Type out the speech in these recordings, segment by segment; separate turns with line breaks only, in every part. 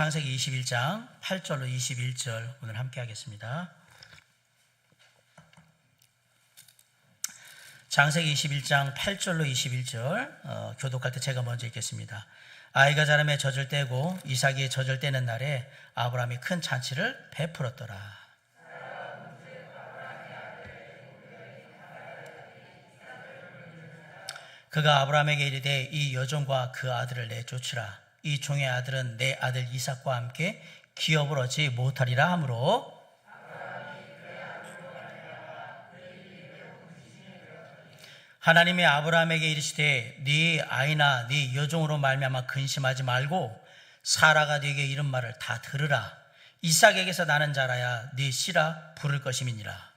창세기 21장 8절로 21절 오늘 함께 하겠습니다. 창세기 21장 8절로 21절 교독할 때 제가 먼저 읽겠습니다. 아이가 자라매 젖을 떼고 이삭이 젖을 떼는 날에 아브라함이 큰 잔치를 베풀었더라. 그가 아브라함에게 이르되 이 여종과 그 아들을 내쫓으라. 이 종의 아들은 내 아들 이삭과 함께 기업을 얻지 못하리라 하므로 하나님이 아브라함에게 이르시되 네 아이나 네 여종으로 말미암아 근심하지 말고 사라가 네게 이른 말을 다 들으라. 이삭에게서 나는 자라야 네 씨라 부를 것임이니라.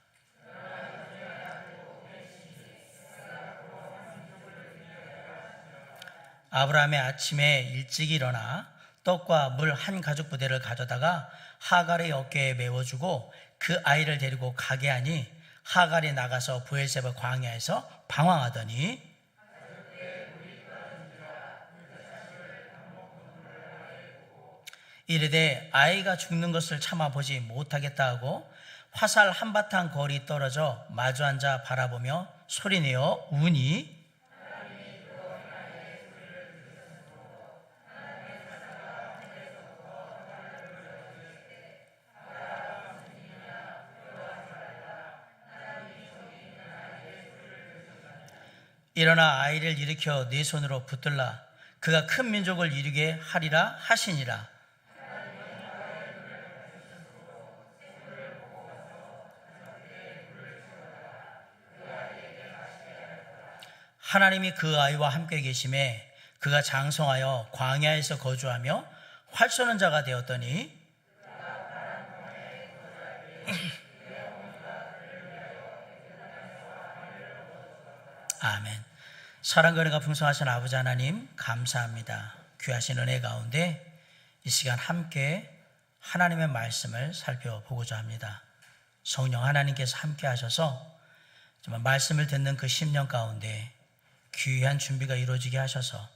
아브라함이 아침에 일찍 일어나 떡과 물 한 가죽 부대를 가져다가 하갈의 어깨에 메워주고 그 아이를 데리고 가게 하니 하갈이 나가서 브엘세바 광야에서 방황하더니 이르되 아이가 죽는 것을 참아보지 못하겠다 하고 화살 한바탕 거리 떨어져 마주 앉아 바라보며 소리내어 우니 일어나 아이를 일으켜 네 손으로 붙들라. 그가 큰 민족을 이루게 하리라 하시니라. 하나님이 그 아이와 함께 계심에 그가 장성하여 광야에서 거주하며 활 쏘는 자가 되었더니 아멘. 사랑과 은혜가 풍성하신 아버지 하나님 감사합니다. 귀하신 은혜 가운데 이 시간 함께 하나님의 말씀을 살펴보고자 합니다. 성령 하나님께서 함께 하셔서 정말 말씀을 듣는 그 심령 가운데 귀한 준비가 이루어지게 하셔서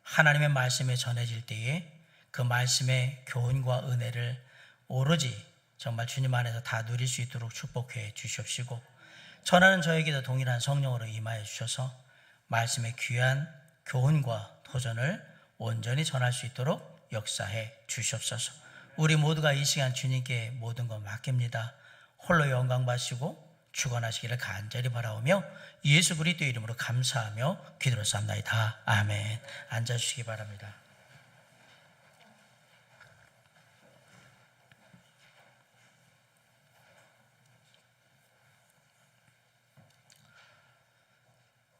하나님의 말씀에 전해질 때에 그 말씀의 교훈과 은혜를 오로지 정말 주님 안에서 다 누릴 수 있도록 축복해 주시옵시고 전하는 저에게도 동일한 성령으로 임하여 주셔서 말씀의 귀한 교훈과 도전을 온전히 전할 수 있도록 역사해 주시옵소서. 우리 모두가 이 시간 주님께 모든 것 맡깁니다. 홀로 영광 받으시고 축원하시기를 간절히 바라오며 예수 그리스도 이름으로 감사하며 기도했사옵나이다. 아멘. 앉아주시기 바랍니다.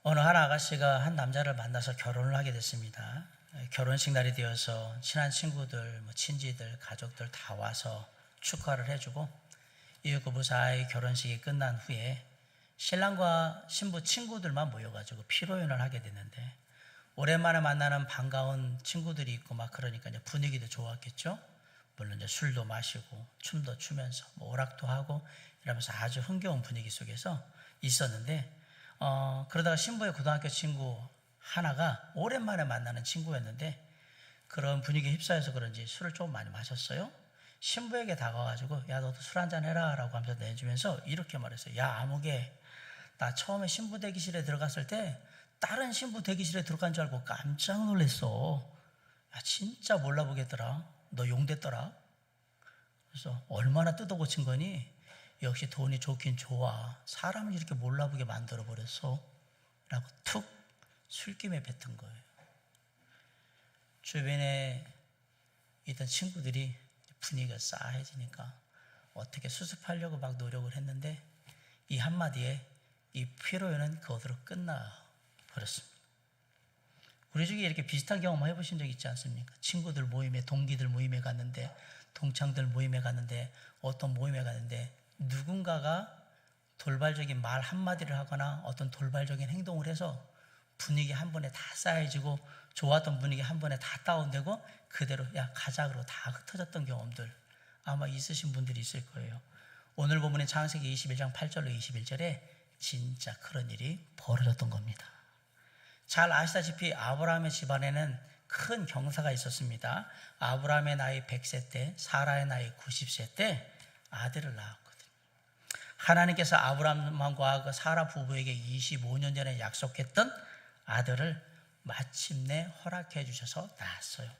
어느 한 아가씨가 한 남자를 만나서 결혼을 하게 됐습니다. 결혼식 날이 되어서 친한 친구들, 친지들, 가족들 다 와서 축하를 해주고 이웃 부부 사이 결혼식이 끝난 후에 신랑과 신부 친구들만 모여가지고 피로연을 하게 됐는데 오랜만에 만나는 반가운 친구들이 있고 막 그러니까 이제 분위기도 좋았겠죠. 물론 이제 술도 마시고 춤도 추면서 오락도 하고 이러면서 아주 흥겨운 분위기 속에서 있었는데 그러다가 신부의 고등학교 친구 하나가 오랜만에 만나는 친구였는데 그런 분위기에 휩싸여서 그런지 술을 좀 많이 마셨어요. 신부에게 다가와가지고 야 너도 술 한잔 해라 라고 하면서 내주면서 이렇게 말했어요. 야 아무개 나 처음에 신부 대기실에 들어갔을 때 다른 신부 대기실에 들어간 줄 알고 깜짝 놀랐어. 야 진짜 몰라보겠더라. 너 용됐더라. 그래서 얼마나 뜯어고친 거니? 역시 돈이 좋긴 좋아. 사람을 이렇게 몰라보게 만들어버렸어 라고 툭 술김에 뱉은 거예요. 주변에 있던 친구들이 분위기가 싸해지니까 어떻게 수습하려고 막 노력을 했는데 이 한마디에 이 피로연은 그것으로 끝나버렸습니다. 우리 중에 이렇게 비슷한 경험 해보신 적 있지 않습니까? 친구들 모임에, 동기들 모임에 갔는데, 동창들 모임에 갔는데, 어떤 모임에 갔는데 누군가가 돌발적인 말 한마디를 하거나 어떤 돌발적인 행동을 해서 분위기 한 번에 다 싸해지고 좋았던 분위기 한 번에 다 다운되고 그대로 야 가작으로 다 흩어졌던 경험들 아마 있으신 분들이 있을 거예요. 오늘 본문의 창세기 21장 8절로 21절에 진짜 그런 일이 벌어졌던 겁니다. 잘 아시다시피 아브라함의 집안에는 큰 경사가 있었습니다. 아브라함의 나이 100세 때, 사라의 나이 90세 때 아들을 낳았거든요. 하나님께서 아브라함과 그 사라 부부에게 25년 전에 약속했던 아들을 마침내 허락해 주셔서 낳았어요.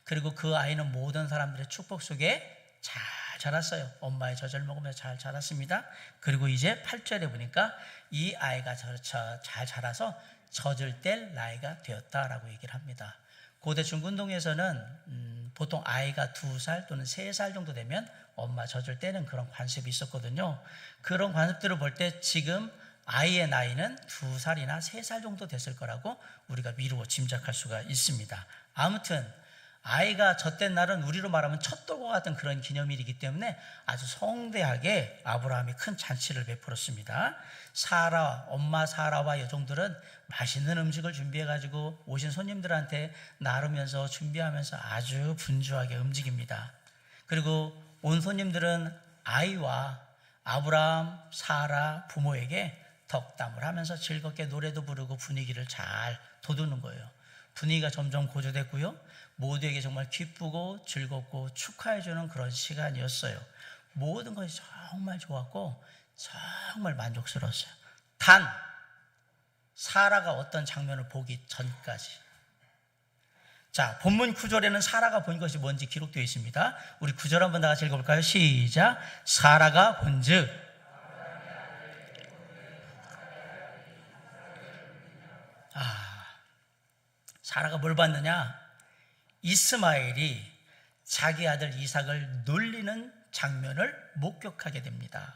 그리고 그 아이는 모든 사람들의 축복 속에 잘 자랐어요. 엄마의 젖을 먹으면서 잘 자랐습니다. 그리고 이제 8절에 보니까 이 아이가 잘 자라서 젖을 뗄 나이가 되었다라고 얘기를 합니다. 고대 중근동에서는 보통 아이가 2살 또는 3살 정도 되면 엄마 젖을 떼는 그런 관습이 있었거든요. 그런 관습들을 볼 때 지금 아이의 나이는 2살이나 3살 정도 됐을 거라고 우리가 미루어 짐작할 수가 있습니다. 아무튼 아이가 젖된 날은 우리로 말하면 첫돌과 같은 그런 기념일이기 때문에 아주 성대하게 아브라함이 큰 잔치를 베풀었습니다. 엄마 사라와 여종들은 맛있는 음식을 준비해가지고 오신 손님들한테 나르면서 준비하면서 아주 분주하게 움직입니다. 그리고 온 손님들은 아이와 아브라함, 사라 부모에게 덕담을 하면서 즐겁게 노래도 부르고 분위기를 잘 돋우는 거예요. 분위기가 점점 고조됐고요. 모두에게 정말 기쁘고 즐겁고 축하해주는 그런 시간이었어요. 모든 것이 정말 좋았고 정말 만족스러웠어요. 단 사라가 어떤 장면을 보기 전까지. 자, 본문 9절에는 사라가 본 것이 뭔지 기록되어 있습니다. 우리 9절 한번 다 같이 읽어볼까요? 시작. 사라가 본즉 사라가 뭘 봤느냐? 이스마엘이 자기 아들 이삭을 놀리는 장면을 목격하게 됩니다.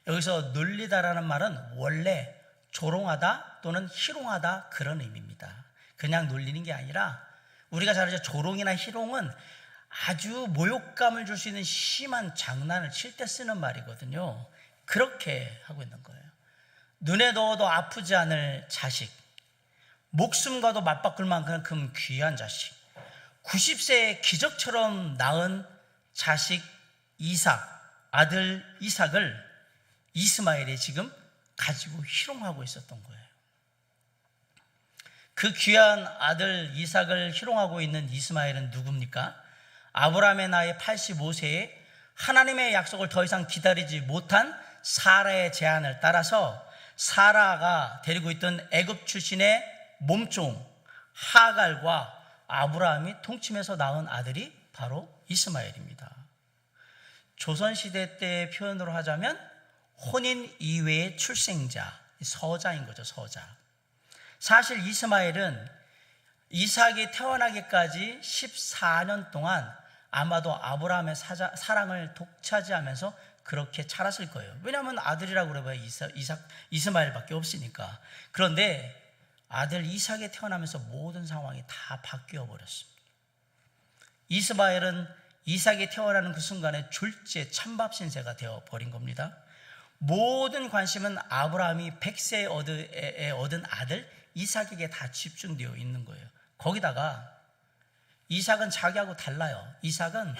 여기서 놀리다라는 말은 원래 조롱하다 또는 희롱하다 그런 의미입니다. 그냥 놀리는 게 아니라 우리가 잘 알죠. 조롱이나 희롱은 아주 모욕감을 줄 수 있는 심한 장난을 칠 때 쓰는 말이거든요. 그렇게 하고 있는 거예요. 눈에 넣어도 아프지 않을 자식, 목숨과도 맞바꿀 만큼 귀한 자식, 90세의 기적처럼 낳은 자식 이삭, 아들 이삭을 이스마엘이 지금 가지고 희롱하고 있었던 거예요. 그 귀한 아들 이삭을 희롱하고 있는 이스마엘은 누굽니까? 아브라함의 나이 85세에 하나님의 약속을 더 이상 기다리지 못한 사라의 제안을 따라서 사라가 데리고 있던 애굽 출신의 몸종 하갈과 아브라함이 통침해서 낳은 아들이 바로 이스마엘입니다. 조선시대 때의 표현으로 하자면 혼인 이외의 출생자, 서자인 거죠. 서자. 사실 이스마엘은 이삭이 태어나기까지 14년 동안 아마도 아브라함의 사랑을 독차지하면서 그렇게 자랐을 거예요. 왜냐하면 아들이라고 그래봐야 이스마엘밖에 없으니까. 그런데 아들 이삭이 태어나면서 모든 상황이 다 바뀌어 버렸습니다. 이스마엘은 이삭이 태어나는 그 순간에 졸지의 찬밥 신세가 되어 버린 겁니다. 모든 관심은 아브라함이 100세에 얻은 아들 이삭에게 다 집중되어 있는 거예요. 거기다가 이삭은 자기하고 달라요. 이삭은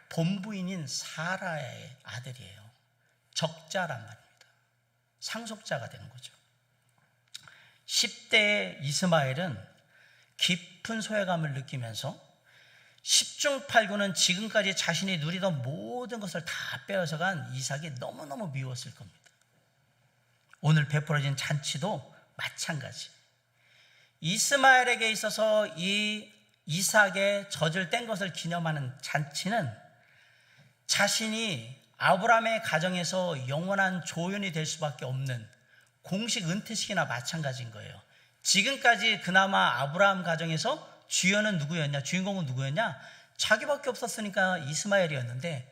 본부인인 사라의 아들이에요. 적자란 말입니다. 상속자가 되는 거죠. 10대의 이스마엘은 깊은 소외감을 느끼면서 10중 8구는 지금까지 자신이 누리던 모든 것을 다 빼앗아간 이삭이 너무너무 미웠을 겁니다. 오늘 베풀어진 잔치도 마찬가지. 이스마엘에게 있어서 이 이삭의 젖을 뗀 것을 기념하는 잔치는 자신이 아브라함의 가정에서 영원한 조연이 될 수밖에 없는 공식 은퇴식이나 마찬가지인 거예요. 지금까지 그나마 아브라함 가정에서 주연은 누구였냐? 주인공은 누구였냐? 자기밖에 없었으니까 이스마엘이었는데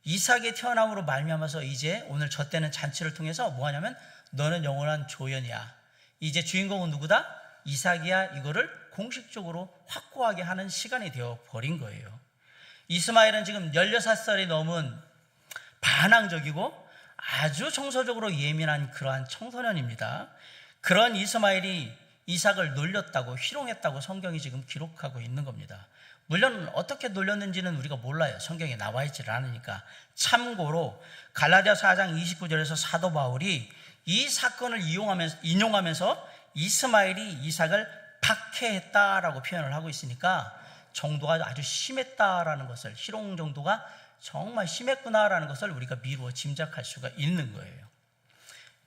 이삭이 태어남으로 말미암아서 이제 오늘 저 때는 잔치를 통해서 뭐 하냐면 너는 영원한 조연이야. 이제 주인공은 누구다? 이삭이야. 이거를 공식적으로 확고하게 하는 시간이 되어 버린 거예요. 이스마엘은 지금 16살이 넘은 반항적이고 아주 정서적으로 예민한 그러한 청소년입니다. 그런 이스마엘이 이삭을 놀렸다고 희롱했다고 성경이 지금 기록하고 있는 겁니다. 물론 어떻게 놀렸는지는 우리가 몰라요. 성경에 나와 있지를 않으니까. 참고로 갈라디아서 4장 29절에서 사도 바울이 이 사건을 인용하면서 이스마엘이 이삭을 박해했다라고 표현을 하고 있으니까 정도가 아주 심했다라는 것을, 희롱 정도가 정말 심했구나라는 것을 우리가 미루어 짐작할 수가 있는 거예요.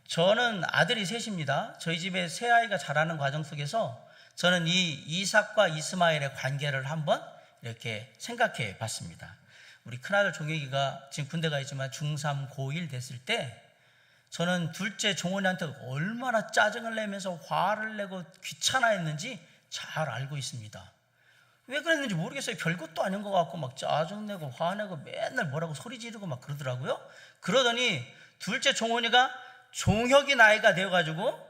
저는 아들이 셋입니다. 저희 집에 세 아이가 자라는 과정 속에서 저는 이 이삭과 이스마엘의 관계를 한번 이렇게 생각해 봤습니다. 우리 큰아들 종혁이가 지금 군대 가 있지만 중3 고1 됐을 때 저는 둘째 종원이한테 얼마나 짜증을 내면서 화를 내고 귀찮아했는지 잘 알고 있습니다. 왜 그랬는지 모르겠어요. 별것도 아닌 것 같고 막 짜증내고 화내고 맨날 뭐라고 소리 지르고 막 그러더라고요. 그러더니 둘째 종원이가 종혁이 나이가 되어가지고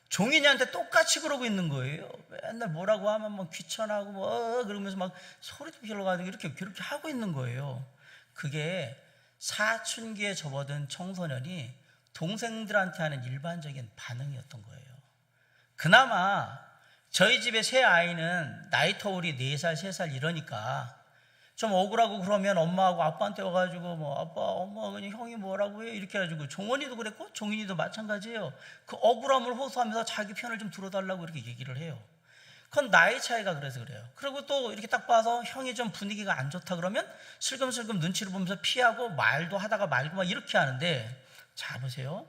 종인이한테 똑같이 그러고 있는 거예요. 맨날 뭐라고 하면 막 귀찮아하고 뭐 그러면서 막 소리도 질러가지고 이렇게 하고 있는 거예요. 그게 사춘기에 접어든 청소년이 동생들한테 하는 일반적인 반응이었던 거예요. 그나마 저희 집의 세 아이는 나이 터울이 4살, 3살 이러니까 좀 억울하고 그러면 엄마하고 아빠한테 와가지고 뭐 아빠, 엄마, 그냥 형이 뭐라고 해요? 이렇게 해가지고 종원이도 그랬고 종인이도 마찬가지예요. 그 억울함을 호소하면서 자기 편을 좀 들어달라고 이렇게 얘기를 해요. 그건 나이 차이가 그래서 그래요. 그리고 또 이렇게 딱 봐서 형이 좀 분위기가 안 좋다 그러면 슬금슬금 눈치를 보면서 피하고 말도 하다가 말고 막 이렇게 하는데, 자 보세요.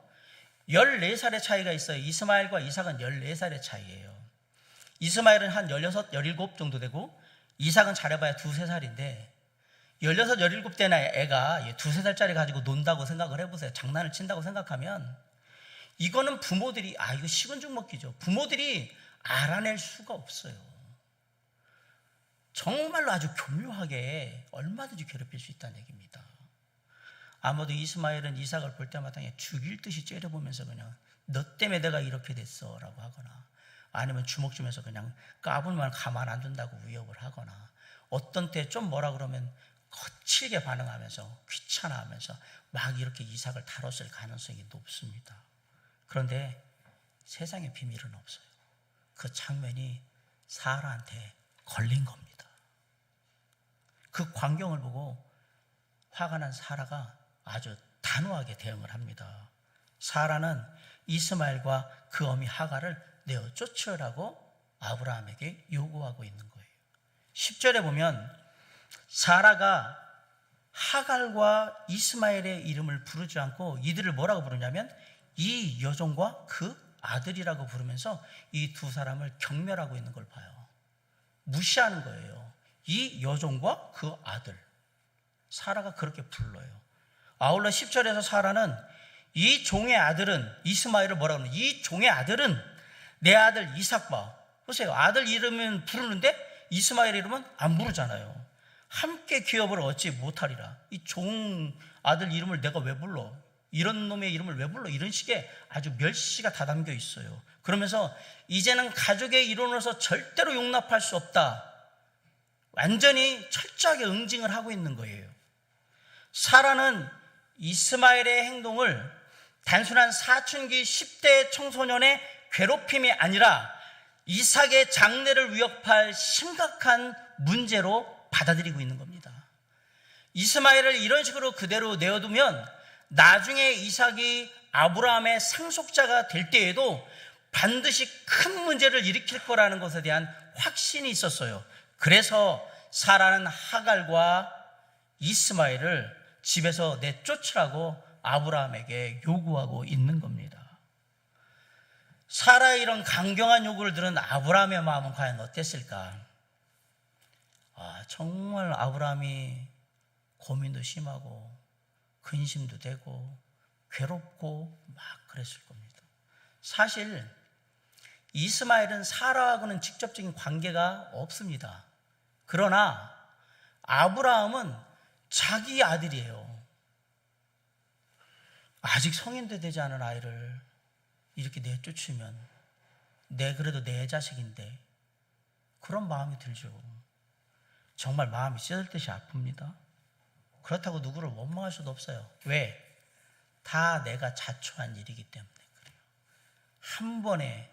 14살의 차이가 있어요. 이스마엘과 이삭은 14살의 차이예요. 이스마엘은 한 16, 17 정도 되고 이삭은 잘해봐야 2, 3살인데 16, 17 대나 애가 2, 3살짜리 가지고 논다고 생각을 해보세요. 장난을 친다고 생각하면 이거는 부모들이 이거 식은 죽 먹기죠. 부모들이 알아낼 수가 없어요. 정말로 아주 교묘하게 얼마든지 괴롭힐 수 있다는 얘기입니다. 아마도 이스마엘은 이삭을 볼 때마다 그냥 죽일 듯이 째려보면서 그냥 너 때문에 내가 이렇게 됐어 라고 하거나, 아니면 주먹 주면서 그냥 까불면 가만 안 둔다고 위협을 하거나, 어떤 때 좀 뭐라 그러면 거칠게 반응하면서 귀찮아하면서 막 이렇게 이삭을 다뤘을 가능성이 높습니다. 그런데 세상에 비밀은 없어요. 그 장면이 사라한테 걸린 겁니다. 그 광경을 보고 화가 난 사라가 아주 단호하게 대응을 합니다. 사라는 이스마엘과 그 어미 하갈을 내어 쫓으라고 아브라함에게 요구하고 있는 거예요. 10절에 보면 사라가 하갈과 이스마엘의 이름을 부르지 않고 이들을 뭐라고 부르냐면 이 여종과 그 아들이라고 부르면서 이 두 사람을 경멸하고 있는 걸 봐요. 무시하는 거예요. 이 여종과 그 아들. 사라가 그렇게 불러요. 아울러 10절에서 사라는 이 종의 아들은, 이스마엘을 뭐라고 하는, 이 종의 아들은 내 아들 이삭 봐. 보세요. 아들 이름은 부르는데 이스마엘 이름은 안 부르잖아요. 함께 기업을 얻지 못하리라. 이 종 아들 이름을 내가 왜 불러? 이런 놈의 이름을 왜 불러? 이런 식의 아주 멸시가 다 담겨 있어요. 그러면서 이제는 가족의 일원으로서 절대로 용납할 수 없다. 완전히 철저하게 응징을 하고 있는 거예요. 사라는 이스마엘의 행동을 단순한 사춘기 10대 청소년의 괴롭힘이 아니라 이삭의 장래를 위협할 심각한 문제로 받아들이고 있는 겁니다. 이스마엘을 이런 식으로 그대로 내어두면 나중에 이삭이 아브라함의 상속자가 될 때에도 반드시 큰 문제를 일으킬 거라는 것에 대한 확신이 있었어요. 그래서 사라는 하갈과 이스마엘을 집에서 내쫓으라고 아브라함에게 요구하고 있는 겁니다. 사라의 이런 강경한 요구를 들은 아브라함의 마음은 과연 어땠을까? 정말 아브라함이 고민도 심하고 근심도 되고 괴롭고 막 그랬을 겁니다. 사실 이스마엘은 사라하고는 직접적인 관계가 없습니다. 그러나 아브라함은 자기 아들이에요. 아직 성인도 되지 않은 아이를 이렇게 내쫓으면 그래도 내 자식인데, 그런 마음이 들죠. 정말 마음이 찢을 듯이 아픕니다. 그렇다고 누구를 원망할 수도 없어요. 왜? 다 내가 자초한 일이기 때문에 그래요. 한 번에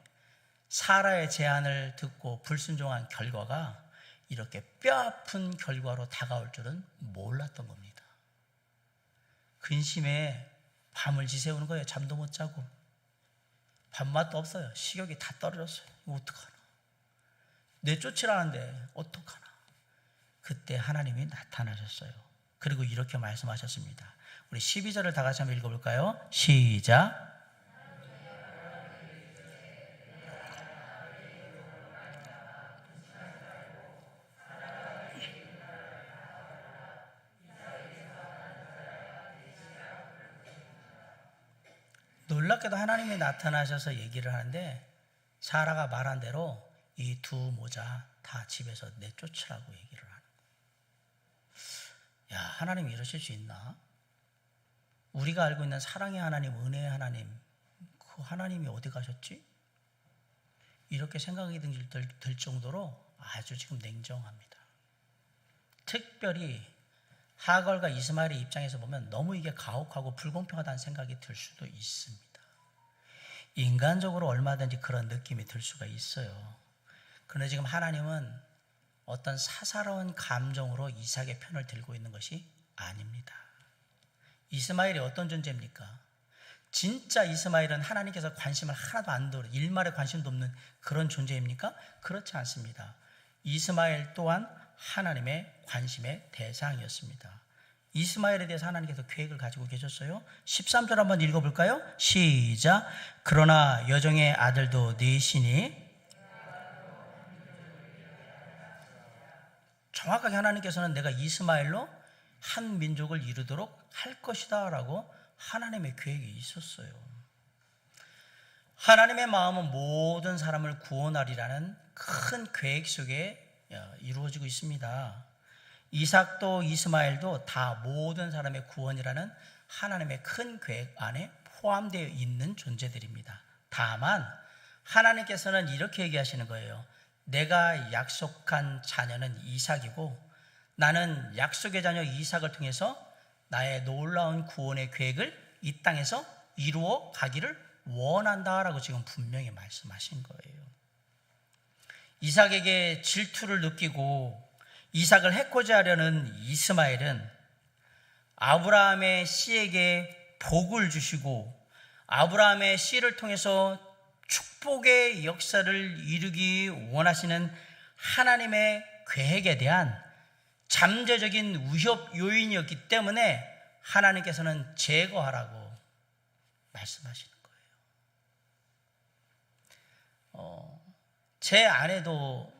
사라의 제안을 듣고 불순종한 결과가 이렇게 뼈아픈 결과로 다가올 줄은 몰랐던 겁니다. 근심에 밤을 지새우는 거예요. 잠도 못 자고. 밥맛도 없어요. 식욕이 다 떨어졌어요. 이거 어떡하나. 내쫓으라는데 어떡하나. 그때 하나님이 나타나셨어요. 그리고 이렇게 말씀하셨습니다. 우리 12절을 다 같이 한번 읽어볼까요? 시작. 놀랍게도 하나님이 나타나셔서 얘기를 하는데 사라가 말한 대로 이 두 모자 다 집에서 내쫓으라고 얘기를 하는 거예요. 야, 하나님이 이러실 수 있나? 우리가 알고 있는 사랑의 하나님, 은혜의 하나님, 그 하나님이 어디 가셨지? 이렇게 생각이 들 정도로 아주 지금 냉정합니다. 특별히 하걸과 이스마엘의 입장에서 보면 너무 이게 가혹하고 불공평하다는 생각이 들 수도 있습니다. 인간적으로 얼마든지 그런 느낌이 들 수가 있어요. 그런데 지금 하나님은 어떤 사사로운 감정으로 이삭의 편을 들고 있는 것이 아닙니다. 이스마엘이 어떤 존재입니까? 진짜 이스마엘은 하나님께서 관심을 하나도 안 두고 일말에 관심도 없는 그런 존재입니까? 그렇지 않습니다. 이스마엘 또한 하나님의 관심의 대상이었습니다. 이스마엘에 대해서 하나님께서 계획을 가지고 계셨어요. 13절 한번 읽어볼까요? 시작. 그러나 여종의 아들도 넷이니. 정확하게 하나님께서는 내가 이스마엘로 한 민족을 이루도록 할 것이다 라고 하나님의 계획이 있었어요. 하나님의 마음은 모든 사람을 구원하리라는 큰 계획 속에 이루어지고 있습니다. 이삭도 이스마엘도 다 모든 사람의 구원이라는 하나님의 큰 계획 안에 포함되어 있는 존재들입니다. 다만 하나님께서는 이렇게 얘기하시는 거예요. 내가 약속한 자녀는 이삭이고 나는 약속의 자녀 이삭을 통해서 나의 놀라운 구원의 계획을 이 땅에서 이루어 가기를 원한다라고 지금 분명히 말씀하신 거예요. 이삭에게 질투를 느끼고 이삭을 해코지 하려는 이스마엘은 아브라함의 씨에게 복을 주시고 아브라함의 씨를 통해서 축복의 역사를 이루기 원하시는 하나님의 계획에 대한 잠재적인 위협 요인이었기 때문에 하나님께서는 제거하라고 말씀하시는 거예요. 제 아내도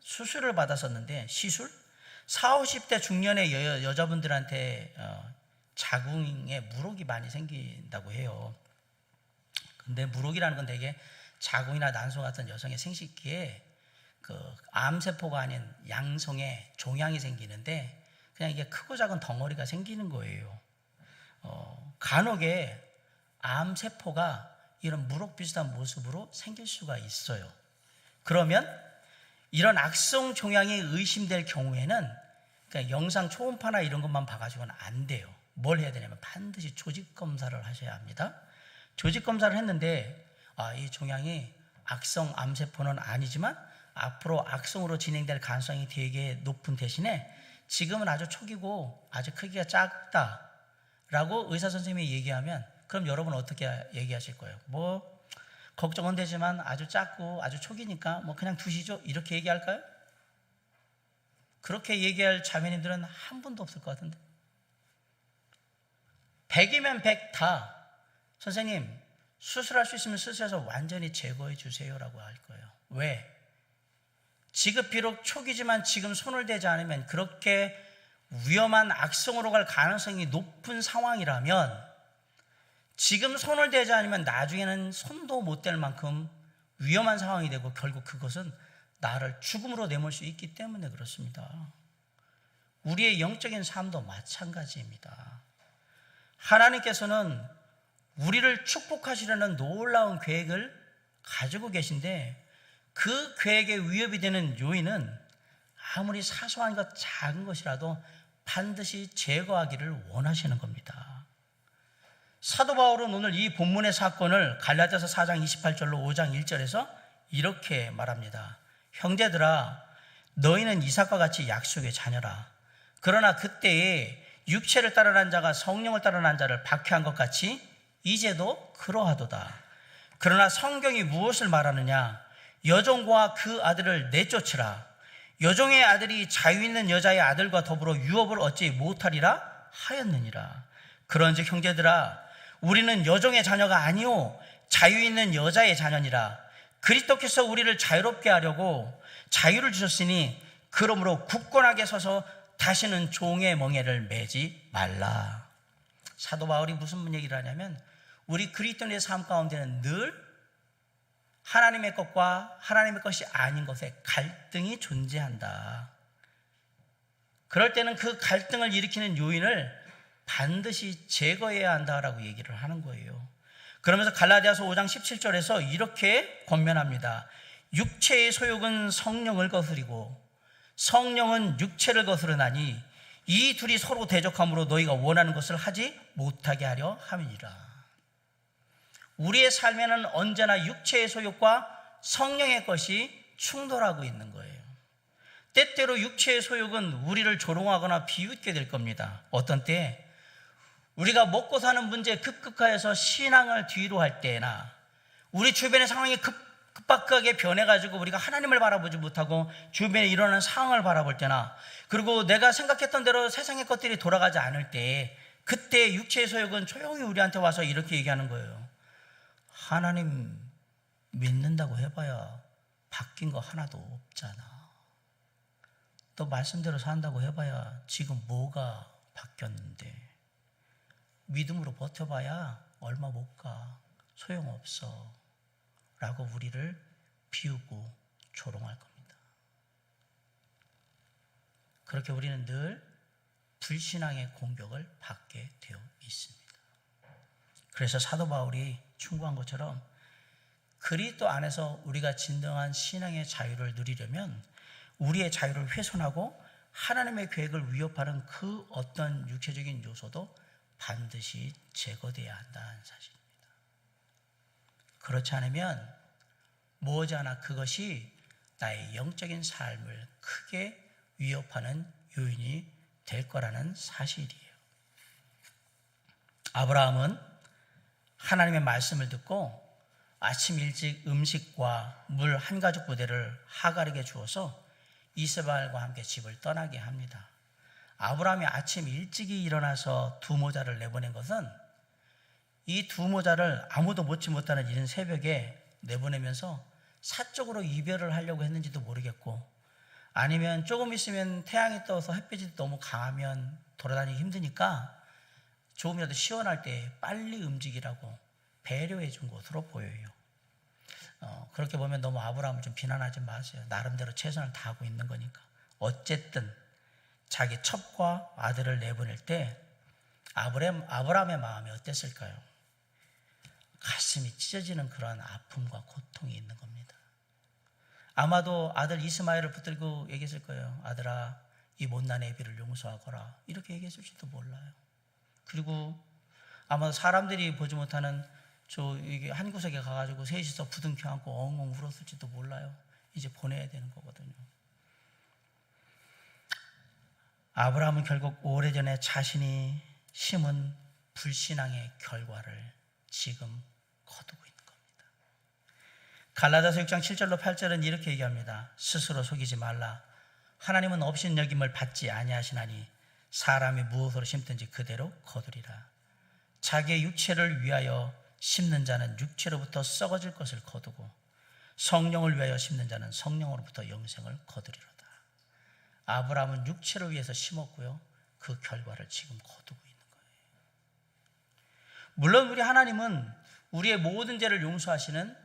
수술을 받았었는데 시술? 40, 50대 중년의 여자분들한테 자궁에 물혹이 많이 생긴다고 해요. 근데 물혹이라는 건 되게 자궁이나 난소 같은 여성의 생식기에 그 암세포가 아닌 양성에 종양이 생기는데 그냥 이게 크고 작은 덩어리가 생기는 거예요. 간혹에 암세포가 이런 물혹 비슷한 모습으로 생길 수가 있어요. 그러면 이런 악성 종양이 의심될 경우에는 그냥 영상 초음파나 이런 것만 봐가지고는 안 돼요. 뭘 해야 되냐면 반드시 조직 검사를 하셔야 합니다. 조직 검사를 했는데 이 종양이 악성 암세포는 아니지만 앞으로 악성으로 진행될 가능성이 되게 높은 대신에 지금은 아주 초기고 아주 크기가 작다라고 의사 선생님이 얘기하면 그럼 여러분 어떻게 얘기하실 거예요? 뭐 걱정은 되지만 아주 작고 아주 초기니까 뭐 그냥 두시죠 이렇게 얘기할까요? 그렇게 얘기할 자매님들은 한 분도 없을 것 같은데 100이면 100 다 선생님 수술할 수 있으면 수술해서 완전히 제거해 주세요라고 할 거예요. 왜? 지금 비록 초기지만 지금 손을 대지 않으면 그렇게 위험한 악성으로 갈 가능성이 높은 상황이라면 지금 손을 대지 않으면 나중에는 손도 못 댈 만큼 위험한 상황이 되고 결국 그것은 나를 죽음으로 내몰 수 있기 때문에 그렇습니다. 우리의 영적인 삶도 마찬가지입니다. 하나님께서는 우리를 축복하시려는 놀라운 계획을 가지고 계신데 그 계획에 위협이 되는 요인은 아무리 사소한 것 작은 것이라도 반드시 제거하기를 원하시는 겁니다. 사도 바울은 오늘 이 본문의 사건을 갈라디아서 4장 28절로 5장 1절에서 이렇게 말합니다. 형제들아 너희는 이삭과 같이 약속의 자녀라. 그러나 그때에 육체를 따르는 자가 성령을 따르는 자를 박해한 것 같이 이제도 그러하도다. 그러나 성경이 무엇을 말하느냐? 여종과 그 아들을 내쫓으라. 여종의 아들이 자유 있는 여자의 아들과 더불어 유업을 얻지 못하리라 하였느니라. 그런즉 형제들아, 우리는 여종의 자녀가 아니요 자유 있는 여자의 자녀니라. 그리스도께서 우리를 자유롭게 하려고 자유를 주셨으니 그러므로 굳건하게 서서 다시는 종의 멍에를 매지 말라. 사도 바울이 무슨 얘기를 하냐면, 우리 그리스도인의 삶 가운데는 늘 하나님의 것과 하나님의 것이 아닌 것에 갈등이 존재한다. 그럴 때는 그 갈등을 일으키는 요인을 반드시 제거해야 한다라고 얘기를 하는 거예요. 그러면서 갈라디아서 5장 17절에서 이렇게 권면합니다. 육체의 소욕은 성령을 거스리고 성령은 육체를 거스르나니 이 둘이 서로 대적함으로 너희가 원하는 것을 하지 못하게 하려 함이니라. 우리의 삶에는 언제나 육체의 소욕과 성령의 것이 충돌하고 있는 거예요. 때때로 육체의 소욕은 우리를 조롱하거나 비웃게 될 겁니다. 어떤 때 우리가 먹고 사는 문제에 급급하여서 신앙을 뒤로 할 때나, 우리 주변의 상황이 급박하게 변해가지고 우리가 하나님을 바라보지 못하고 주변에 일어나는 상황을 바라볼 때나, 그리고 내가 생각했던 대로 세상의 것들이 돌아가지 않을 때, 그때 육체의 소욕은 조용히 우리한테 와서 이렇게 얘기하는 거예요. 하나님 믿는다고 해봐야 바뀐 거 하나도 없잖아. 또 말씀대로 산다고 해봐야 지금 뭐가 바뀌었는데, 믿음으로 버텨봐야 얼마 못 가. 소용없어. 라고 우리를 비우고 조롱할 겁니다. 그렇게 우리는 늘 불신앙의 공격을 받게 되어 있습니다. 그래서 사도 바울이 충고한 것처럼 그리스도 안에서 우리가 진정한 신앙의 자유를 누리려면 우리의 자유를 훼손하고 하나님의 계획을 위협하는 그 어떤 육체적인 요소도 반드시 제거되어야 한다는 사실입니다. 그렇지 않으면 머지않아 그것이 나의 영적인 삶을 크게 위협하는 요인이 될 거라는 사실이에요. 아브라함은 하나님의 말씀을 듣고 아침 일찍 음식과 물 한 가죽 부대를 하갈에게 주어서 이스마엘과 함께 집을 떠나게 합니다. 아브라함이 아침 일찍이 일어나서 두 모자를 내보낸 것은 이 두 모자를 아무도 먹지 못하는 이른 새벽에 내보내면서 사적으로 이별을 하려고 했는지도 모르겠고, 아니면 조금 있으면 태양이 떠서 햇빛이 너무 강하면 돌아다니기 힘드니까 조금이라도 시원할 때 빨리 움직이라고 배려해 준 것으로 보여요. 그렇게 보면 너무 아브라함을 좀 비난하지 마세요. 나름대로 최선을 다하고 있는 거니까. 어쨌든 자기 첩과 아들을 내보낼 때 아브라함의 마음이 어땠을까요? 가슴이 찢어지는 그런 아픔과 고통이 있는 겁니다. 아마도 아들 이스마엘을 붙들고 얘기했을 거예요. 아들아, 이 못난 애비를 용서하거라. 이렇게 얘기했을지도 몰라요. 그리고 아마 사람들이 보지 못하는 이게 한 구석에 가가지고 셋이서 부둥켜 안고 엉엉 울었을지도 몰라요. 이제 보내야 되는 거거든요. 아브라함은 결국 오래전에 자신이 심은 불신앙의 결과를 지금 거두고 있는 겁니다. 갈라디아서 6장 7절로 8절은 이렇게 얘기합니다. 스스로 속이지 말라. 하나님은 업신여김을 받지 아니하시나니 사람이 무엇으로 심든지 그대로 거두리라. 자기의 육체를 위하여 심는 자는 육체로부터 썩어질 것을 거두고 성령을 위하여 심는 자는 성령으로부터 영생을 거두리로다. 아브라함은 육체를 위해서 심었고요, 그 결과를 지금 거두고 있는 거예요. 물론 우리 하나님은 우리의 모든 죄를 용서하시는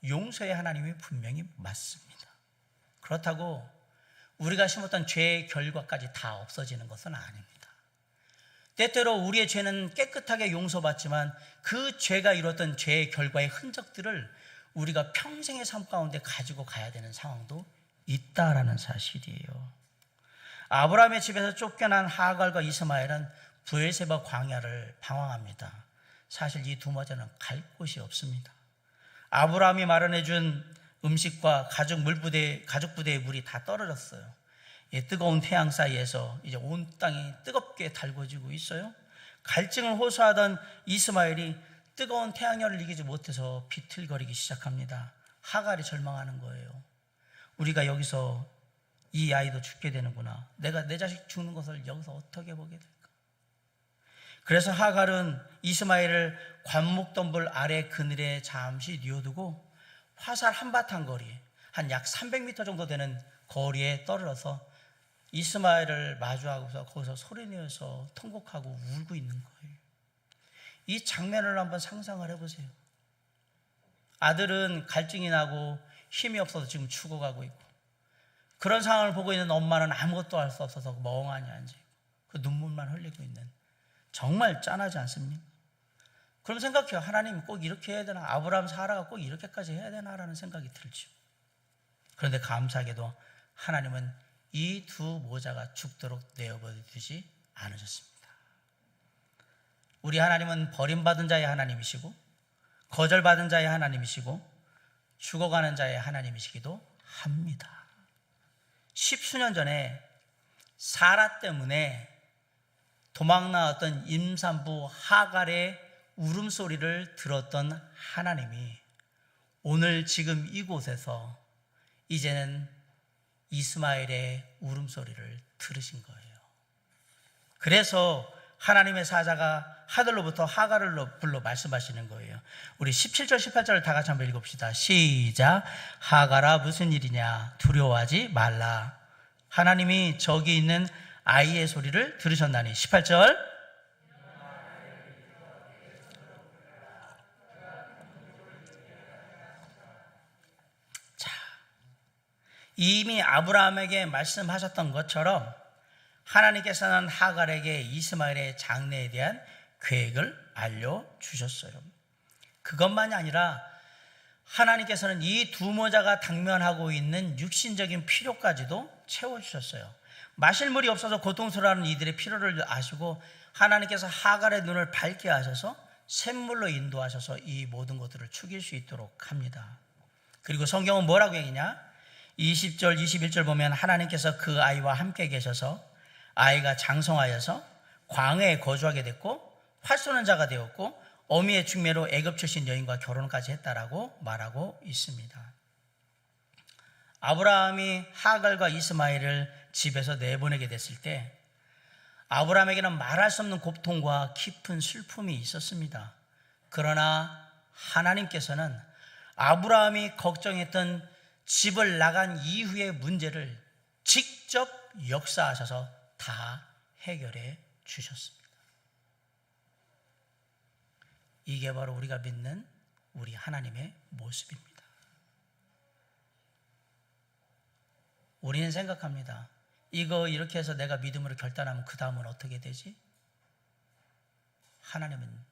용서의 하나님이 분명히 맞습니다. 그렇다고 우리가 심었던 죄의 결과까지 다 없어지는 것은 아닙니다. 때때로 우리의 죄는 깨끗하게 용서받지만 그 죄가 이뤘던 죄의 결과의 흔적들을 우리가 평생의 삶 가운데 가지고 가야 되는 상황도 있다라는 사실이에요. 아브라함의 집에서 쫓겨난 하갈과 이스마엘은 브엘세바 광야를 방황합니다. 사실 이 두 모자는 갈 곳이 없습니다. 아브라함이 마련해준 음식과 가죽 부대의 물이 다 떨어졌어요. 뜨거운 태양 사이에서 이제 온 땅이 뜨겁게 달궈지고 있어요. 갈증을 호소하던 이스마엘이 뜨거운 태양열을 이기지 못해서 비틀거리기 시작합니다. 하갈이 절망하는 거예요. 우리가 여기서 이 아이도 죽게 되는구나. 내가 내 자식 죽는 것을 여기서 어떻게 보게 될까? 그래서 하갈은 이스마엘을 관목덤불 아래 그늘에 잠시 뉘어두고 화살 한바탕 거리, 한 약 300m 정도 되는 거리에 떨어져서 이스마엘을 마주하고서 거기서 소리내어서 통곡하고 울고 있는 거예요. 이 장면을 한번 상상을 해보세요. 아들은 갈증이 나고 힘이 없어서 지금 죽어가고 있고, 그런 상황을 보고 있는 엄마는 아무것도 할 수 없어서 멍하니 앉아있고 그 눈물만 흘리고 있는, 정말 짠하지 않습니까? 그럼 생각해요. 하나님 꼭 이렇게 해야 되나? 아브라함 사라가 꼭 이렇게까지 해야 되나라는 생각이 들죠. 그런데 감사하게도 하나님은 이 두 모자가 죽도록 내어버리지 않으셨습니다. 우리 하나님은 버림받은 자의 하나님이시고 거절받은 자의 하나님이시고 죽어가는 자의 하나님이시기도 합니다. 10수년 전에 사라 때문에 도망 나왔던 임산부 하갈의 울음소리를 들었던 하나님이 오늘 지금 이곳에서 이제는 이스마엘의 울음소리를 들으신 거예요. 그래서 하나님의 사자가 하늘로부터 하갈을 불러 말씀하시는 거예요. 우리 17절 18절을 다 같이 한번 읽읍시다. 시작. 하갈아 무슨 일이냐, 두려워하지 말라. 하나님이 저기 있는 아이의 소리를 들으셨나니. 18절. 자, 이미 아브라함에게 말씀하셨던 것처럼 하나님께서는 하갈에게 이스마엘의 장래에 대한 계획을 알려주셨어요. 그것만이 아니라 하나님께서는 이 두 모자가 당면하고 있는 육신적인 필요까지도 채워주셨어요. 마실 물이 없어서 고통스러워하는 이들의 필요를 아시고 하나님께서 하갈의 눈을 밝게 하셔서 샘물로 인도하셔서 이 모든 것들을 죽일 수 있도록 합니다. 그리고 성경은 뭐라고 얘기냐? 20절 21절 보면 하나님께서 그 아이와 함께 계셔서 아이가 장성하여서 광야에 거주하게 됐고 활 쏘는 자가 되었고 어미의 중매로 애굽 출신 여인과 결혼까지 했다라고 말하고 있습니다. 아브라함이 하갈과 이스마엘을 집에서 내보내게 됐을 때 아브라함에게는 말할 수 없는 고통과 깊은 슬픔이 있었습니다. 그러나 하나님께서는 아브라함이 걱정했던 집을 나간 이후의 문제를 직접 역사하셔서 다 해결해 주셨습니다. 이게 바로 우리가 믿는 우리 하나님의 모습입니다. 우리는 생각합니다. 이거 이렇게 해서 내가 믿음으로 결단하면 그 다음은 어떻게 되지? 하나님은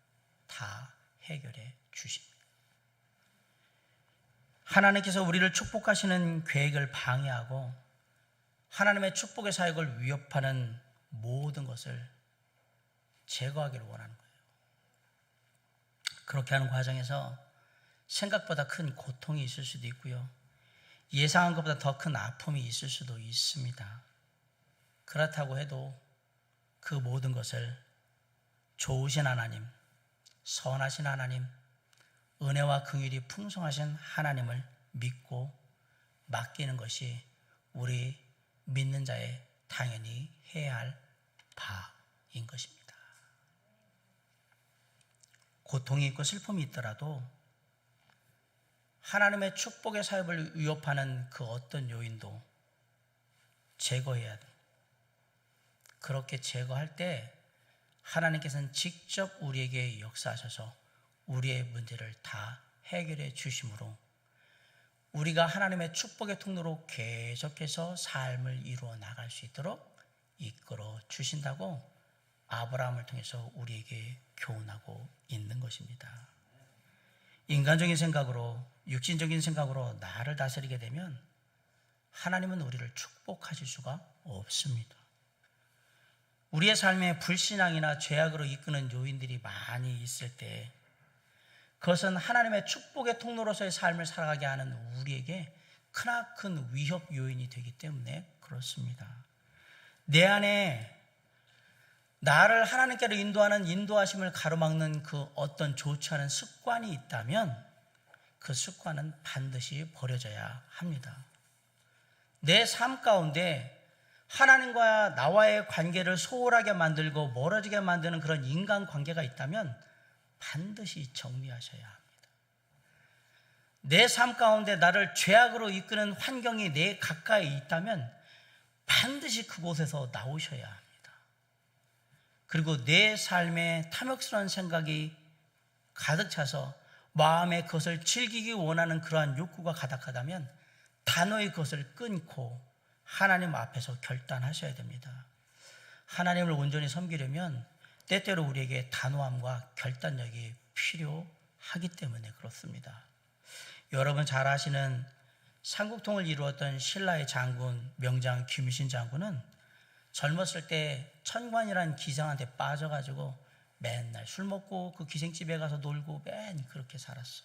다 해결해 주십니다. 하나님께서 우리를 축복하시는 계획을 방해하고 하나님의 축복의 사역을 위협하는 모든 것을 제거하기를 원하는 거예요. 그렇게 하는 과정에서 생각보다 큰 고통이 있을 수도 있고요. 예상한 것보다 더 큰 아픔이 있을 수도 있습니다. 그렇다고 해도 그 모든 것을 좋으신 하나님, 선하신 하나님, 은혜와 긍휼이 풍성하신 하나님을 믿고 맡기는 것이 우리 믿는 자의 당연히 해야 할 바인 것입니다. 고통이 있고 슬픔이 있더라도 하나님의 축복의 사역을 위협하는 그 어떤 요인도 제거해야 돼요. 그렇게 제거할 때 하나님께서는 직접 우리에게 역사하셔서 우리의 문제를 다 해결해 주심으로 우리가 하나님의 축복의 통로로 계속해서 삶을 이루어 나갈 수 있도록 이끌어 주신다고 아브라함을 통해서 우리에게 교훈하고 있는 것입니다. 인간적인 생각으로, 육신적인 생각으로 나를 다스리게 되면 하나님은 우리를 축복하실 수가 없습니다. 우리의 삶에 불신앙이나 죄악으로 이끄는 요인들이 많이 있을 때 그것은 하나님의 축복의 통로로서의 삶을 살아가게 하는 우리에게 크나큰 위협 요인이 되기 때문에 그렇습니다. 내 안에 나를 하나님께로 인도하는 인도하심을 가로막는 그 어떤 좋지 않은 습관이 있다면 그 습관은 반드시 버려져야 합니다. 내 삶 가운데 하나님과 나와의 관계를 소홀하게 만들고 멀어지게 만드는 그런 인간관계가 있다면 반드시 정리하셔야 합니다. 내 삶 가운데 나를 죄악으로 이끄는 환경이 내 가까이 있다면 반드시 그곳에서 나오셔야 합니다. 그리고 내 삶에 탐욕스러운 생각이 가득 차서 마음에 그것을 즐기기 원하는 그러한 욕구가 가득하다면 단호히 그것을 끊고 하나님 앞에서 결단하셔야 됩니다. 하나님을 온전히 섬기려면 때때로 우리에게 단호함과 결단력이 필요하기 때문에 그렇습니다. 여러분 잘 아시는 삼국통을 이루었던 신라의 장군 명장 김유신 장군은 젊었을 때 천관이라는 기생한테 빠져가지고 맨날 술 먹고 그 기생집에 가서 놀고 맨 그렇게 살았어.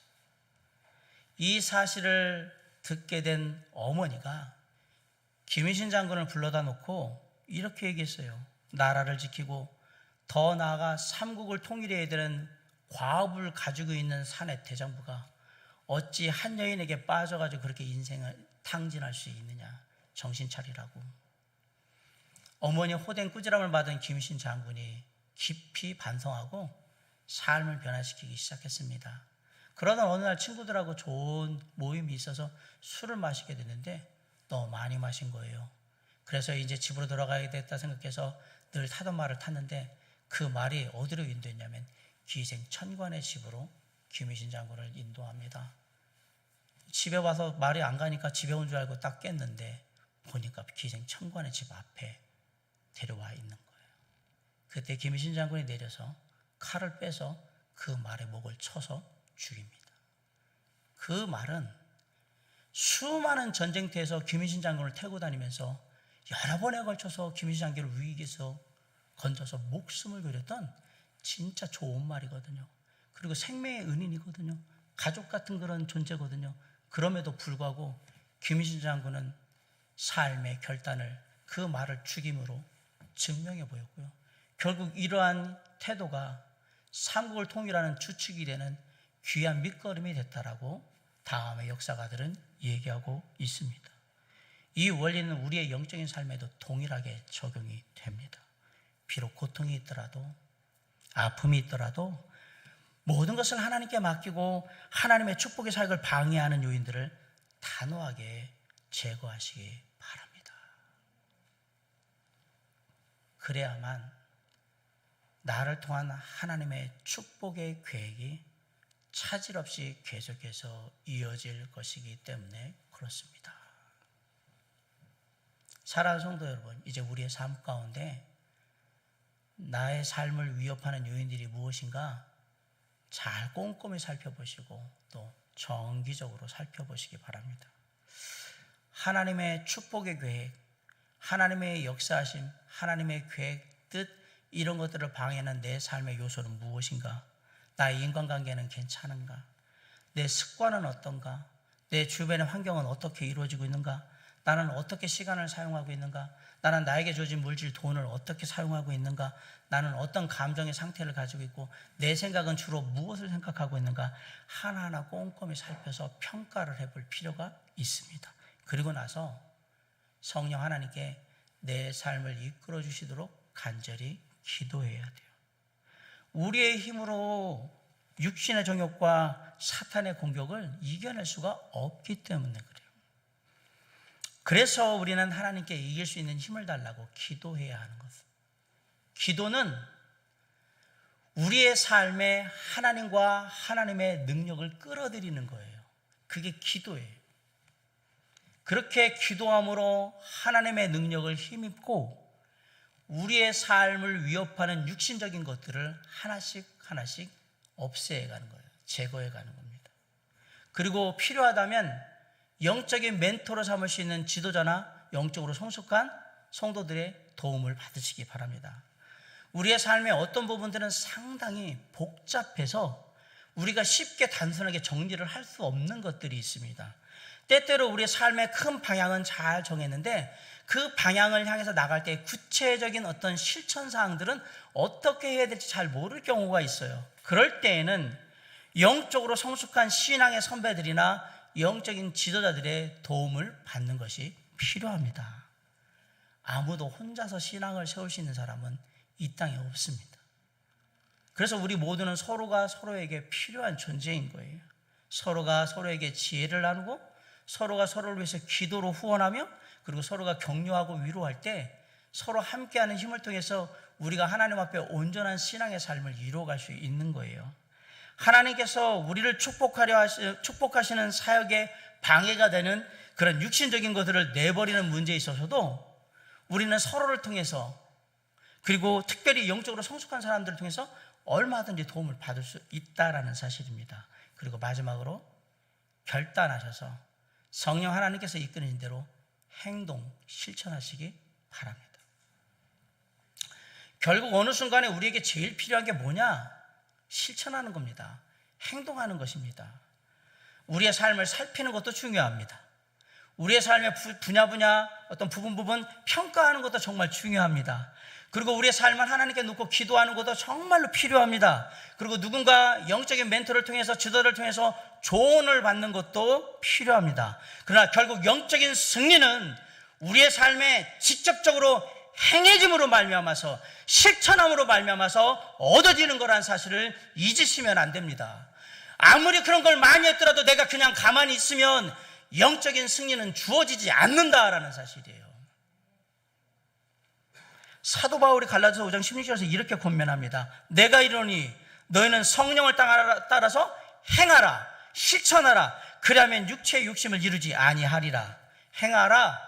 이 사실을 듣게 된 어머니가 김유신 장군을 불러다 놓고 이렇게 얘기했어요. 나라를 지키고 더 나아가 삼국을 통일해야 되는 과업을 가지고 있는 사내 대장부가 어찌 한 여인에게 빠져가지고 그렇게 인생을 탕진할 수 있느냐. 정신 차리라고. 어머니의 호된 꾸지람을 받은 김유신 장군이 깊이 반성하고 삶을 변화시키기 시작했습니다. 그러다 어느 날 친구들하고 좋은 모임이 있어서 술을 마시게 됐는데 너무 많이 마신 거예요. 그래서 이제 집으로 돌아가야겠다 생각해서 늘 타던 말을 탔는데 그 말이 어디로 인도했냐면 기생천관의 집으로 김유신 장군을 인도합니다. 집에 와서 말이 안 가니까 집에 온 줄 알고 딱 깼는데 보니까 기생천관의 집 앞에 데려와 있는 거예요. 그때 김유신 장군이 내려서 칼을 빼서 그 말의 목을 쳐서 죽입니다. 그 말은 수많은 전쟁터에서 김유신 장군을 태고 다니면서 여러 번에 걸쳐서 김유신 장군을 위기에서 건져서 목숨을 걸였던 진짜 좋은 말이거든요. 그리고 생명의 은인이거든요. 가족 같은 그런 존재거든요. 그럼에도 불구하고 김유신 장군은 삶의 결단을 그 말을 죽임으로 증명해 보였고요. 결국 이러한 태도가 삼국을 통일하는 주축이 되는 귀한 밑거름이 됐다라고 다음의 역사가들은 얘기하고 있습니다. 이 원리는 우리의 영적인 삶에도 동일하게 적용이 됩니다. 비록 고통이 있더라도 아픔이 있더라도 모든 것을 하나님께 맡기고 하나님의 축복의 사역을 방해하는 요인들을 단호하게 제거하시기 바랍니다. 그래야만 나를 통한 하나님의 축복의 계획이 차질 없이 계속해서 이어질 것이기 때문에 그렇습니다. 사랑하는 성도 여러분, 이제 우리의 삶 가운데 나의 삶을 위협하는 요인들이 무엇인가 잘 꼼꼼히 살펴보시고 또 정기적으로 살펴보시기 바랍니다. 하나님의 축복의 계획, 하나님의 역사하심, 하나님의 계획, 뜻 이런 것들을 방해하는 내 삶의 요소는 무엇인가? 나의 인간관계는 괜찮은가? 내 습관은 어떤가? 내 주변의 환경은 어떻게 이루어지고 있는가? 나는 어떻게 시간을 사용하고 있는가? 나는 나에게 주어진 물질, 돈을 어떻게 사용하고 있는가? 나는 어떤 감정의 상태를 가지고 있고 내 생각은 주로 무엇을 생각하고 있는가? 하나하나 꼼꼼히 살펴서 평가를 해볼 필요가 있습니다. 그리고 나서 성령 하나님께 내 삶을 이끌어 주시도록 간절히 기도해야 돼요. 우리의 힘으로 육신의 정욕과 사탄의 공격을 이겨낼 수가 없기 때문에 그래요. 그래서 우리는 하나님께 이길 수 있는 힘을 달라고 기도해야 하는 것입니다. 기도는 우리의 삶에 하나님과 하나님의 능력을 끌어들이는 거예요. 그게 기도예요. 그렇게 기도함으로 하나님의 능력을 힘입고 우리의 삶을 위협하는 육신적인 것들을 하나씩 하나씩 없애가는 거예요. 제거해가는 겁니다. 그리고 필요하다면 영적인 멘토로 삼을 수 있는 지도자나 영적으로 성숙한 성도들의 도움을 받으시기 바랍니다. 우리의 삶의 어떤 부분들은 상당히 복잡해서 우리가 쉽게 단순하게 정리를 할 수 없는 것들이 있습니다. 때때로 우리의 삶의 큰 방향은 잘 정했는데 그 방향을 향해서 나갈 때 구체적인 어떤 실천 사항들은 어떻게 해야 될지 잘 모를 경우가 있어요. 그럴 때에는 영적으로 성숙한 신앙의 선배들이나 영적인 지도자들의 도움을 받는 것이 필요합니다. 아무도 혼자서 신앙을 세울 수 있는 사람은 이 땅에 없습니다. 그래서 우리 모두는 서로가 서로에게 필요한 존재인 거예요. 서로가 서로에게 지혜를 나누고 서로가 서로를 위해서 기도로 후원하며 그리고 서로가 격려하고 위로할 때 서로 함께하는 힘을 통해서 우리가 하나님 앞에 온전한 신앙의 삶을 이루어갈 수 있는 거예요. 하나님께서 우리를 축복하시는 사역에 방해가 되는 그런 육신적인 것들을 내버리는 문제에 있어서도 우리는 서로를 통해서 그리고 특별히 영적으로 성숙한 사람들을 통해서 얼마든지 도움을 받을 수 있다라는 사실입니다. 그리고 마지막으로 결단하셔서 성령 하나님께서 이끄는 대로 행동, 실천하시기 바랍니다. 결국 어느 순간에 우리에게 제일 필요한 게 뭐냐? 실천하는 겁니다. 행동하는 것입니다. 우리의 삶을 살피는 것도 중요합니다. 우리의 삶의 분야 어떤 부분 평가하는 것도 정말 중요합니다. 그리고 우리의 삶을 하나님께 놓고 기도하는 것도 정말로 필요합니다. 그리고 누군가 영적인 멘토를 통해서 지도를 통해서 조언을 받는 것도 필요합니다. 그러나 결국 영적인 승리는 우리의 삶에 직접적으로 행해짐으로 말미암아서 실천함으로 말미암아서 얻어지는 거라는 사실을 잊으시면 안 됩니다. 아무리 그런 걸 많이 했더라도 내가 그냥 가만히 있으면 영적인 승리는 주어지지 않는다라는 사실이에요. 사도 바울이 갈라디아서 5장 16절에서 이렇게 권면합니다. 내가 이르노니 너희는 성령을 따라서 행하라, 실천하라. 그리하면 육체의 욕심을 이루지 아니하리라. 행하라라고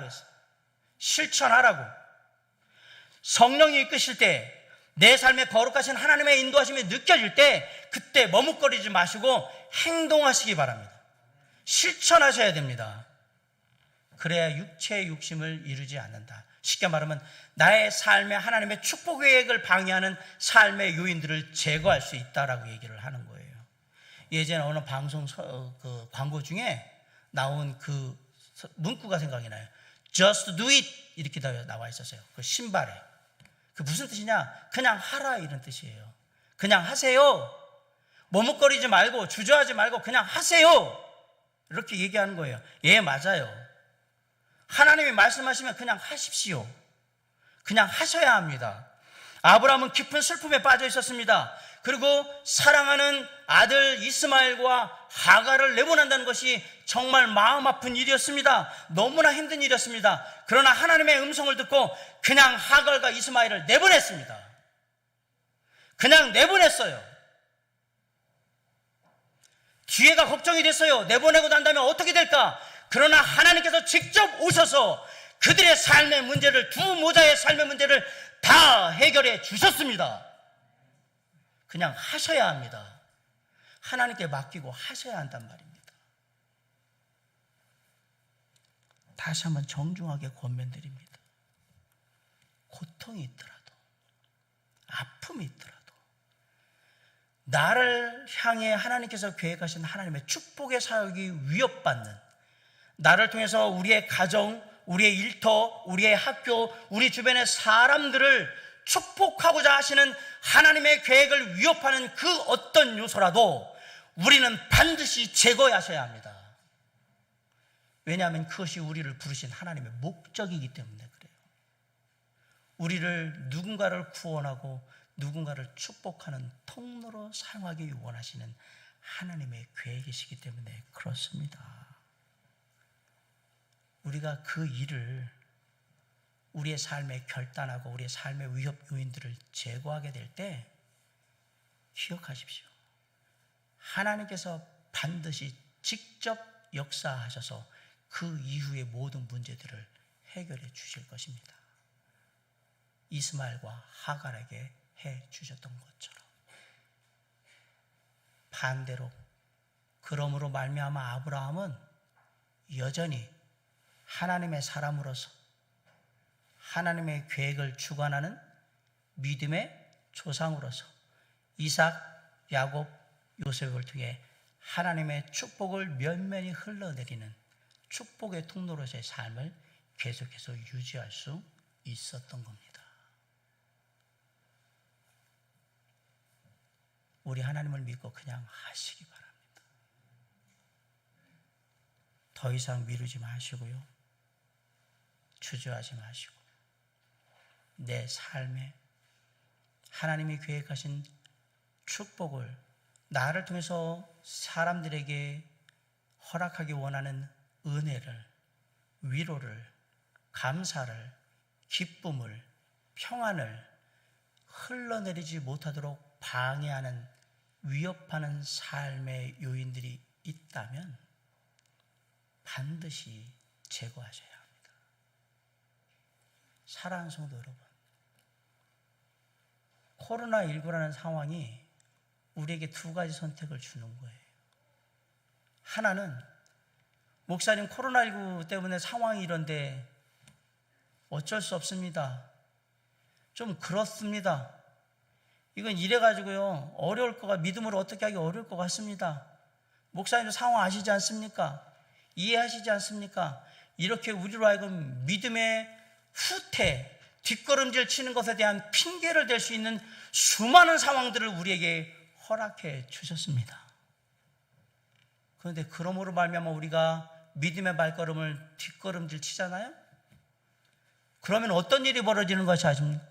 했어요. 실천하라고. 성령이 이끄실 때 내 삶에 거룩하신 하나님의 인도하심이 느껴질 때 그때 머뭇거리지 마시고 행동하시기 바랍니다. 실천하셔야 됩니다. 그래야 육체의 욕심을 이루지 않는다. 쉽게 말하면 나의 삶에 하나님의 축복 계획을 방해하는 삶의 요인들을 제거할 수 있다라고 얘기를 하는 거예요. 예전에 어느 방송 광고 중에 나온 그 문구가 생각이 나요. Just do it 이렇게 나와 있었어요. 그 신발에. 그 무슨 뜻이냐? 그냥 하라 이런 뜻이에요. 그냥 하세요. 머뭇거리지 말고 주저하지 말고 그냥 하세요. 이렇게 얘기하는 거예요. 예, 맞아요. 하나님이 말씀하시면 그냥 하십시오. 그냥 하셔야 합니다. 아브라함은 깊은 슬픔에 빠져 있었습니다. 그리고 사랑하는 아들 이스마엘과 하갈을 내보낸다는 것이 정말 마음 아픈 일이었습니다. 너무나 힘든 일이었습니다. 그러나 하나님의 음성을 듣고 그냥 하갈과 이스마엘을 내보냈습니다. 그냥 내보냈어요. 뒤에가 걱정이 됐어요. 내보내고 난 다음에 어떻게 될까? 그러나 하나님께서 직접 오셔서 그들의 삶의 문제를, 두 모자의 삶의 문제를 다 해결해 주셨습니다. 그냥 하셔야 합니다. 하나님께 맡기고 하셔야 한단 말입니다. 다시 한번 정중하게 권면드립니다. 고통이 있더라도, 아픔이 있더라도 나를 향해 하나님께서 계획하신 하나님의 축복의 사역이 위협받는, 나를 통해서 우리의 가정, 우리의 일터, 우리의 학교, 우리 주변의 사람들을 축복하고자 하시는 하나님의 계획을 위협하는 그 어떤 요소라도 우리는 반드시 제거하셔야 합니다. 왜냐하면 그것이 우리를 부르신 하나님의 목적이기 때문에 그래요. 우리를 누군가를 구원하고 누군가를 축복하는 통로로 사용하기 원하시는 하나님의 계획이시기 때문에 그렇습니다. 우리가 그 일을 우리의 삶에 결단하고 우리의 삶의 위협 요인들을 제거하게 될 때 기억하십시오. 하나님께서 반드시 직접 역사하셔서 그 이후의 모든 문제들을 해결해 주실 것입니다. 이스마엘과 하갈에게 해 주셨던 것처럼. 반대로 그러므로 말미암아 아브라함은 여전히 하나님의 사람으로서 하나님의 계획을 주관하는 믿음의 조상으로서 이삭, 야곱, 요셉을 통해 하나님의 축복을 면면히 흘러내리는 축복의 통로로서의 삶을 계속해서 유지할 수 있었던 겁니다. 우리 하나님을 믿고 그냥 하시기 바랍니다. 더 이상 미루지 마시고요. 주저하지 마시고 내 삶에 하나님이 계획하신 축복을 나를 통해서 사람들에게 허락하기 원하는 은혜를, 위로를, 감사를, 기쁨을, 평안을 흘러내리지 못하도록 방해하는, 위협하는 삶의 요인들이 있다면 반드시 제거하셔야 합니다. 사랑하는 성도 여러분, 코로나19라는 상황이 우리에게 두 가지 선택을 주는 거예요. 하나는, 목사님 코로나19 때문에 상황이 이런데 어쩔 수 없습니다. 좀 그렇습니다. 이건 이래가지고요 어려울 거가, 믿음으로 어떻게 하기 어려울 것 같습니다. 목사님도 상황 아시지 않습니까? 이해하시지 않습니까? 이렇게 우리로 하여금 믿음의 후퇴, 뒷걸음질 치는 것에 대한 핑계를 댈 수 있는 수많은 상황들을 우리에게 허락해 주셨습니다. 그런데 그러므로 말미암아 우리가 믿음의 발걸음을 뒷걸음질 치잖아요. 그러면 어떤 일이 벌어지는 것이 아십니까?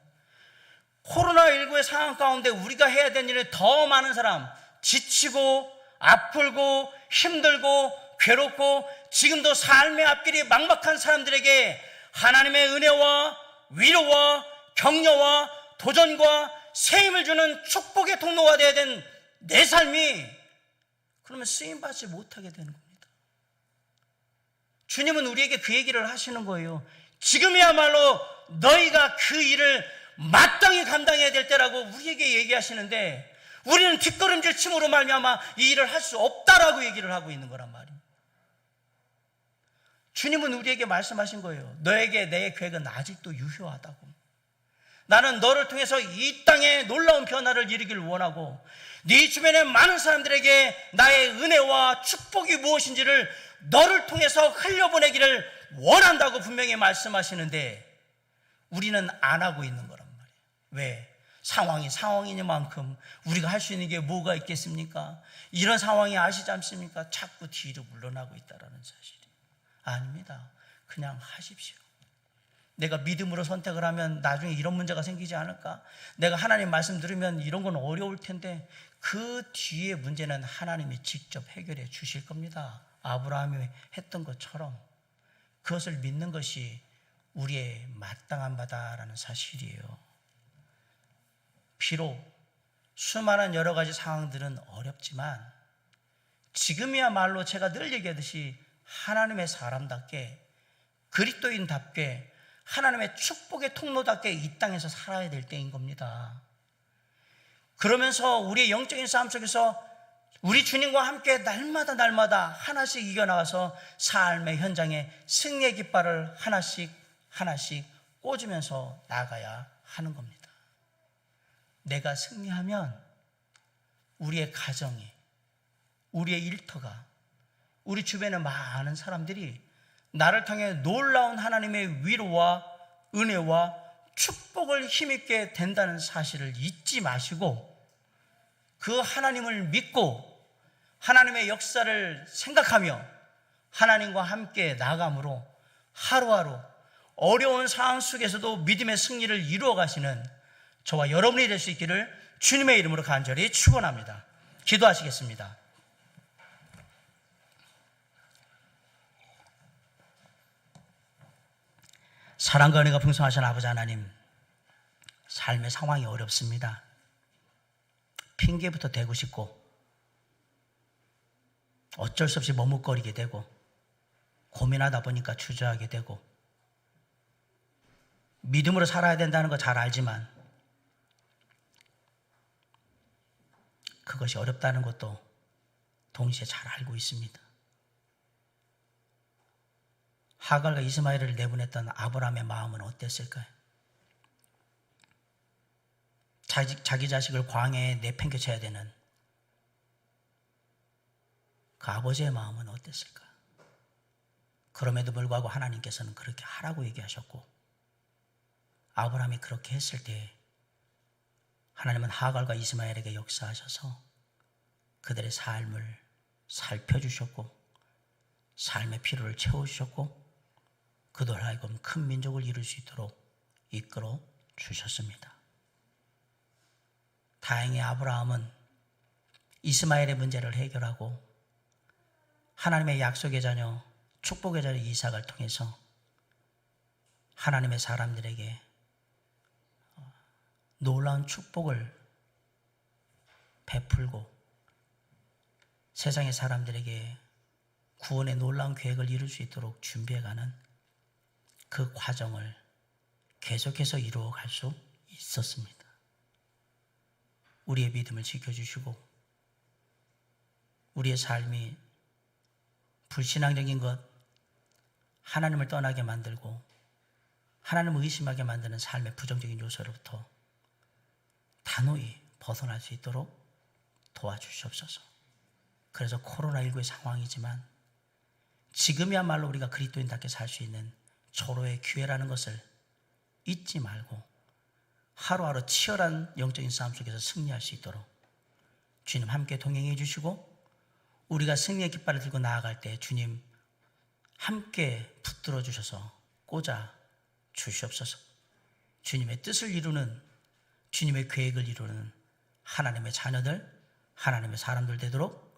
코로나19의 상황 가운데 우리가 해야 되는 일을 더 많은 사람, 지치고 아프고 힘들고 괴롭고 지금도 삶의 앞길이 막막한 사람들에게 하나님의 은혜와 위로와 격려와 도전과 세임을 주는 축복의 통로가 되어야 되는 내 삶이, 그러면 쓰임받지 못하게 되는 겁니다. 주님은 우리에게 그 얘기를 하시는 거예요. 지금이야말로 너희가 그 일을 마땅히 감당해야 될 때라고 우리에게 얘기하시는데, 우리는 뒷걸음질 침으로 말미암아 이 일을 할 수 없다라고 얘기를 하고 있는 거란 말입니다. 주님은 우리에게 말씀하신 거예요. 너에게 내 계획은 아직도 유효하다고. 나는 너를 통해서 이 땅에 놀라운 변화를 이루기를 원하고 네 주변의 많은 사람들에게 나의 은혜와 축복이 무엇인지를 너를 통해서 흘려보내기를 원한다고 분명히 말씀하시는데 우리는 안 하고 있는 거란 말이에요. 왜? 상황이 상황이니만큼 우리가 할 수 있는 게 뭐가 있겠습니까? 이런 상황이 아시지 않습니까? 자꾸 뒤로 물러나고 있다는 사실이 아닙니다. 그냥 하십시오. 내가 믿음으로 선택을 하면 나중에 이런 문제가 생기지 않을까? 내가 하나님 말씀 들으면 이런 건 어려울 텐데 그 뒤에 문제는 하나님이 직접 해결해 주실 겁니다. 아브라함이 했던 것처럼 그것을 믿는 것이 우리의 마땅한 바다라는 사실이에요. 비록 수많은 여러 가지 상황들은 어렵지만 지금이야말로 제가 늘 얘기하듯이 하나님의 사람답게, 그리스도인답게, 하나님의 축복의 통로답게 이 땅에서 살아야 될 때인 겁니다. 그러면서 우리의 영적인 싸움 속에서 우리 주님과 함께 날마다 하나씩 이겨나가서 삶의 현장에 승리의 깃발을 하나씩 꽂으면서 나가야 하는 겁니다. 내가 승리하면 우리의 가정이, 우리의 일터가, 우리 주변의 많은 사람들이 나를 통해 놀라운 하나님의 위로와 은혜와 축복을 힘입게 된다는 사실을 잊지 마시고 그 하나님을 믿고 하나님의 역사를 생각하며 하나님과 함께 나아감으로 하루하루 어려운 상황 속에서도 믿음의 승리를 이루어 가시는 저와 여러분이 될 수 있기를 주님의 이름으로 간절히 축원합니다. 기도하시겠습니다. 사랑과 은혜가 풍성하신 아버지 하나님, 삶의 상황이 어렵습니다. 핑계부터 대고 싶고 어쩔 수 없이 머뭇거리게 되고 고민하다 보니까 주저하게 되고 믿음으로 살아야 된다는 거 잘 알지만 그것이 어렵다는 것도 동시에 잘 알고 있습니다. 하갈과 이스마엘을 내보냈던 아브라함의 마음은 어땠을까요? 자기 자식을 광야에 내팽개쳐야 되는 그 아버지의 마음은 어땠을까? 그럼에도 불구하고 하나님께서는 그렇게 하라고 얘기하셨고 아브라함이 그렇게 했을 때 하나님은 하갈과 이스마엘에게 역사하셔서 그들의 삶을 살펴주셨고 삶의 필요를 채워주셨고 그들 하여금 큰 민족을 이룰 수 있도록 이끌어 주셨습니다. 다행히 아브라함은 이스마엘의 문제를 해결하고 하나님의 약속의 자녀, 축복의 자녀 이삭을 통해서 하나님의 사람들에게 놀라운 축복을 베풀고 세상의 사람들에게 구원의 놀라운 계획을 이룰 수 있도록 준비해가는 그 과정을 계속해서 이루어갈 수 있었습니다. 우리의 믿음을 지켜주시고 우리의 삶이 불신앙적인 것, 하나님을 떠나게 만들고 하나님을 의심하게 만드는 삶의 부정적인 요소로부터 단호히 벗어날 수 있도록 도와주시옵소서. 그래서 코로나19의 상황이지만 지금이야말로 우리가 그리스도인답게 살 수 있는 절호의 기회라는 것을 잊지 말고 하루하루 치열한 영적인 싸움 속에서 승리할 수 있도록 주님 함께 동행해 주시고 우리가 승리의 깃발을 들고 나아갈 때 주님 함께 붙들어 주셔서 꽂아 주시옵소서. 주님의 뜻을 이루는 주님의 계획을 이루는 하나님의 자녀들, 하나님의 사람들 되도록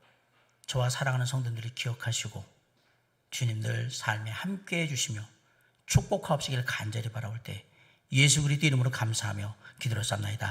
저와 사랑하는 성도들이 기억하시고 주님 늘 삶에 함께해 주시며 축복하옵시기를 간절히 바라올 때 예수 그리스도 이름으로 감사하며 기도를 쌉나이다.